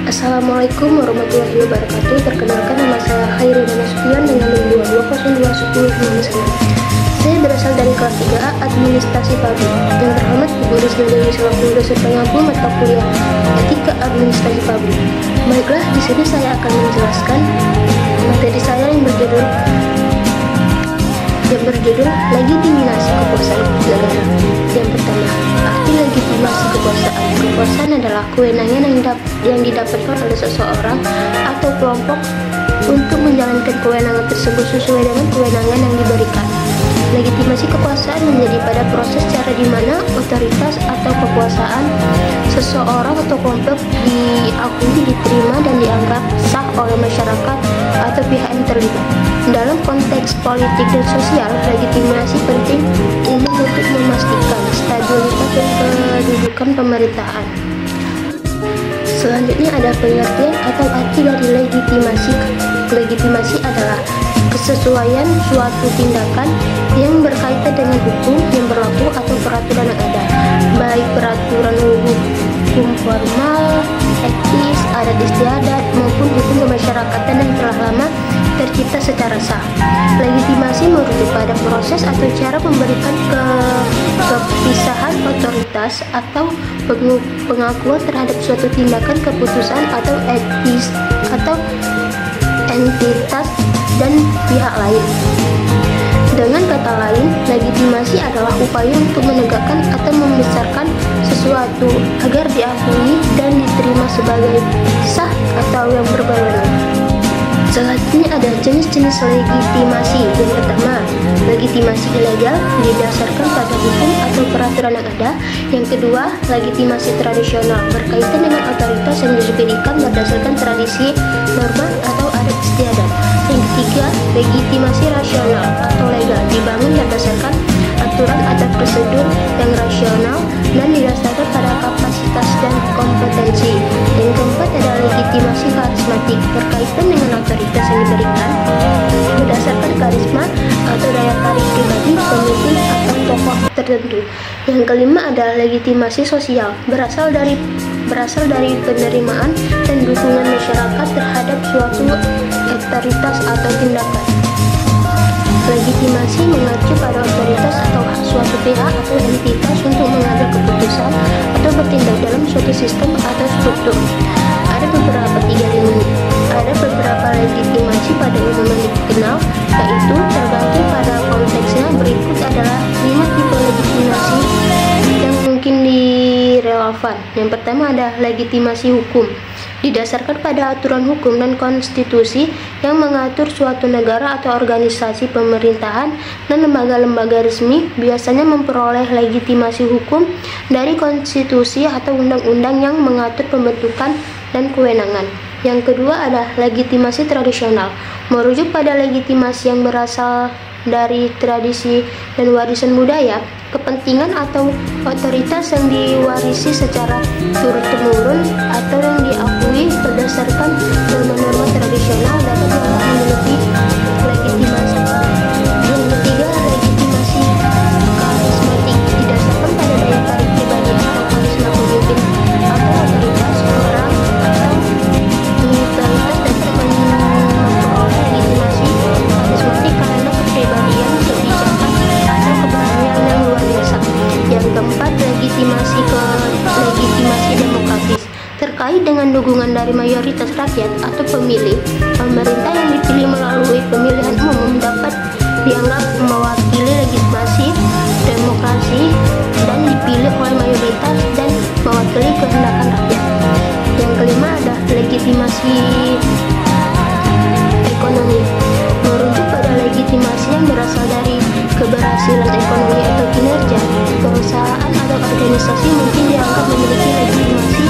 Assalamualaikum warahmatullahi wabarakatuh. Perkenalkan, nama saya Khairi Nasution dengan NIM 22021099. Saya berasal dari kelas 3A Administrasi Pabrik. Yang terhormat Ibu Risma Dewi selaku dosen pengampu mata kuliah Etika Administrasi Pabrik. Baiklah, di sini saya akan menjelaskan materi saya yang berjudul legitimasi kekuasaan negara. Yang pertama, arti legitimasi kekuasaan. Kekuasaan adalah kewenangan yang didapatkan oleh seseorang atau kelompok untuk menjalankan kewenangan tersebut sesuai dengan kewenangan yang diberikan. Legitimasi kekuasaan menjadi pada proses cara di mana otoritas atau kekuasaan seseorang atau kelompok diakui, diterima, dan dianggap sah oleh masyarakat atau pihak yang terlibat. Dalam konteks politik dan sosial, legitimasi penting umum untuk memastikan stabilitas dan kedudukan pemerintahan. Selanjutnya ada pengertian atau arti dari legitimasi. Legitimasi adalah kesesuaian suatu tindakan yang berkaitan dengan hukum yang berlaku atau peraturan yang ada, baik peraturan hukum formal, etis, adat istiadat, maupun hukum kemasyarakatan yang telah lama tercipta secara sah. Legitimasi merujuk pada proses atau cara memberikan kepisahan otoritas atau pengakuan terhadap suatu tindakan, keputusan atau etis atau entitas dan pihak lain. Dengan kata lain, legitimasi adalah upaya untuk menegakkan atau membesarkan sesuatu agar diakui dan diterima sebagai sah atau yang berwenang. Selanjutnya ada jenis-jenis legitimasi. Yang pertama, legitimasi ilegal didasarkan pada hukum atau peraturan yang ada. Yang kedua, legitimasi tradisional berkaitan dengan otoritas yang diberikan berdasarkan tradisi, norma, atau adat istiadat. Yang ketiga, legitimasi rasional atau legal dibangun berdasarkan aturan atau prosedur yang rasional dan didasarkan pada kapasitas dan kompetensi. Yang keempat ada legitimasi karismatik berkaitan dengan otoritas yang diberikan berdasarkan karisma atau daya tarik pribadi pemimpin atau tokoh tertentu. Yang kelima ada legitimasi sosial berasal dari penerimaan dan dukungan masyarakat terhadap suatu otoritas atau tindakan. Legitimasi mengacu pada otoritas atau hak suatu pihak atau entitas untuk mengambil keputusan atau bertindak dalam suatu sistem atau struktur. Ada beberapa legitimasi pada umumnya dikenal, yaitu tergantung pada konteksnya. Berikut adalah 5 tipe legitimasi yang mungkin direlevan. Yang pertama ada legitimasi hukum. Didasarkan pada aturan hukum dan konstitusi yang mengatur suatu negara atau organisasi pemerintahan dan lembaga-lembaga resmi biasanya memperoleh legitimasi hukum dari konstitusi atau undang-undang yang mengatur pembentukan dan kewenangan. Yang kedua ada legitimasi tradisional, merujuk pada legitimasi yang berasal dari tradisi dan warisan budaya, kepentingan atau otoritas yang diwarisi secara turun-temurun atau yang diakui berdasarkan norma-norma tradisional dapat dianggap memiliki legitimasi. Yang ketiga, legitimasi karismatik didasarkan pada daya tarik pribadi atau karisma pemimpin atau otoritas orang atau otoritas dapat memperoleh legitimasi karismatik karena kepribadian, kebijakan, atau keberanian yang luar biasa. Yang keempat, legitimasi demokratis terkait dengan dukungan dari mayoritas rakyat atau pemilih. Pemerintah yang dipilih melalui pemilihan umum dapat dianggap mewakili legitimasi demokrasi dan dipilih oleh mayoritas dan mewakili kehendak rakyat. Yang kelima ada legitimasi ekonomi, merujuk pada legitimasi yang berasal dari keberhasilan ekonomi atau kinerja. Perusahaan atau organisasi mungkin dianggap memiliki legitimasi